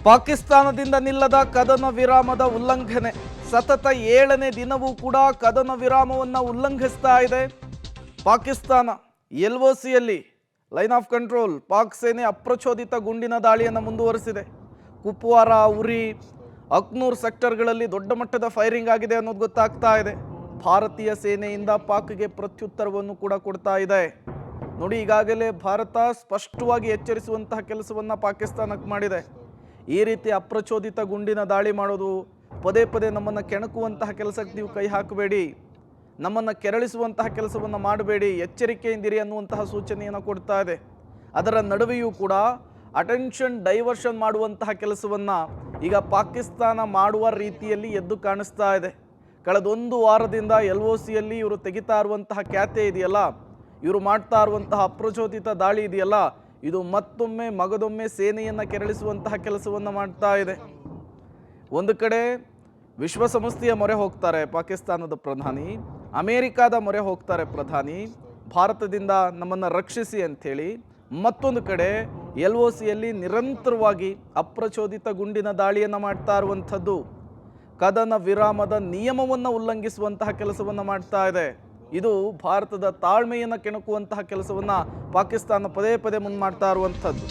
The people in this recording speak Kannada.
ಪಾಕಿಸ್ತಾನದಿಂದ ನಿಲ್ಲದ ಕದನ ವಿರಾಮದ ಉಲ್ಲಂಘನೆ. ಸತತ 7ನೇ ದಿನವೂ ಕೂಡ ಕದನ ವಿರಾಮವನ್ನು ಉಲ್ಲಂಘಿಸ್ತಾ ಇದೆ ಪಾಕಿಸ್ತಾನ. LOCಯಲ್ಲಿ ಲೈನ್ ಆಫ್ ಕಂಟ್ರೋಲ್ ಪಾಕ್ ಸೇನೆ ಅಪ್ರಚೋದಿತ ಗುಂಡಿನ ದಾಳಿಯನ್ನು ಮುಂದುವರಿಸಿದೆ. ಕುಪ್ವಾರ, ಉರಿ, ಅಕ್ನೂರ್ ಸೆಕ್ಟರ್ಗಳಲ್ಲಿ ದೊಡ್ಡ ಮಟ್ಟದ ಫೈರಿಂಗ್ ಆಗಿದೆ ಅನ್ನೋದು ಗೊತ್ತಾಗ್ತಾ ಇದೆ. ಭಾರತೀಯ ಸೇನೆಯಿಂದ ಪಾಕ್ಗೆ ಪ್ರತ್ಯುತ್ತರವನ್ನು ಕೂಡ ಕೊಡ್ತಾ ಇದೆ. ನೋಡಿ, ಈಗಾಗಲೇ ಭಾರತ ಸ್ಪಷ್ಟವಾಗಿ ಎಚ್ಚರಿಸುವಂತಹ ಕೆಲಸವನ್ನು ಪಾಕಿಸ್ತಾನಕ್ಕೆ ಮಾಡಿದೆ. ಈ ರೀತಿ ಅಪ್ರಚೋದಿತ ಗುಂಡಿನ ದಾಳಿ ಮಾಡೋದು, ಪದೇ ಪದೇ ನಮ್ಮನ್ನು ಕೆಣಕುವಂತಹ ಕೆಲಸಕ್ಕೆ ನೀವು ಕೈ ಹಾಕಬೇಡಿ, ನಮ್ಮನ್ನು ಕೆರಳಿಸುವಂತಹ ಕೆಲಸವನ್ನು ಮಾಡಬೇಡಿ, ಎಚ್ಚರಿಕೆಯಿಂದಿರಿ ಅನ್ನುವಂತಹ ಸೂಚನೆಯನ್ನು ಕೊಡ್ತಾ ಇದೆ. ಅದರ ನಡುವೆಯೂ ಕೂಡ ಅಟೆನ್ಷನ್ ಡೈವರ್ಷನ್ ಮಾಡುವಂತಹ ಕೆಲಸವನ್ನು ಈಗ ಪಾಕಿಸ್ತಾನ ಮಾಡುವ ರೀತಿಯಲ್ಲಿ ಎದ್ದು ಕಾಣಿಸ್ತಾ ಇದೆ. ಕಳೆದೊಂದು ವಾರದಿಂದ LOCಯಲ್ಲಿ ಇವರು ತೆಗಿತಾ ಇರುವಂತಹ ಖ್ಯಾತೆ ಇದೆಯಲ್ಲ, ಇವರು ಮಾಡ್ತಾ ಇರುವಂತಹ ಅಪ್ರಚೋದಿತ ದಾಳಿ ಇದೆಯಲ್ಲ, ಇದು ಮತ್ತೊಮ್ಮೆ ಮಗದೊಮ್ಮೆ ಸೇನೆಯನ್ನು ಕೆರಳಿಸುವಂತಹ ಕೆಲಸವನ್ನು ಮಾಡ್ತಾ ಇದೆ. ಒಂದು ಕಡೆ ವಿಶ್ವಸಂಸ್ಥೆಯ ಮೊರೆ ಹೋಗ್ತಾರೆ ಪಾಕಿಸ್ತಾನದ ಪ್ರಧಾನಿ, ಅಮೇರಿಕಾದ ಮೊರೆ ಹೋಗ್ತಾರೆ ಪ್ರಧಾನಿ, ಭಾರತದಿಂದ ನಮ್ಮನ್ನು ರಕ್ಷಿಸಿ ಅಂಥೇಳಿ. ಮತ್ತೊಂದು ಕಡೆ LOCಯಲ್ಲಿ ನಿರಂತರವಾಗಿ ಅಪ್ರಚೋದಿತ ಗುಂಡಿನ ದಾಳಿಯನ್ನು ಮಾಡ್ತಾ ಇರುವಂಥದ್ದು, ಕದನ ವಿರಾಮದ ನಿಯಮವನ್ನು ಉಲ್ಲಂಘಿಸುವಂತಹ ಕೆಲಸವನ್ನು ಮಾಡ್ತಾ ಇದೆ. ಇದು ಭಾರತದ ತಾಳ್ಮೆಯನ್ನು ಕೆಣಕುವಂತಹ ಕೆಲಸವನ್ನು ಪಾಕಿಸ್ತಾನ ಪದೇ ಪದೇ ಮುಂದೆ ಮಾಡ್ತಾ ಇರುವಂಥದ್ದು.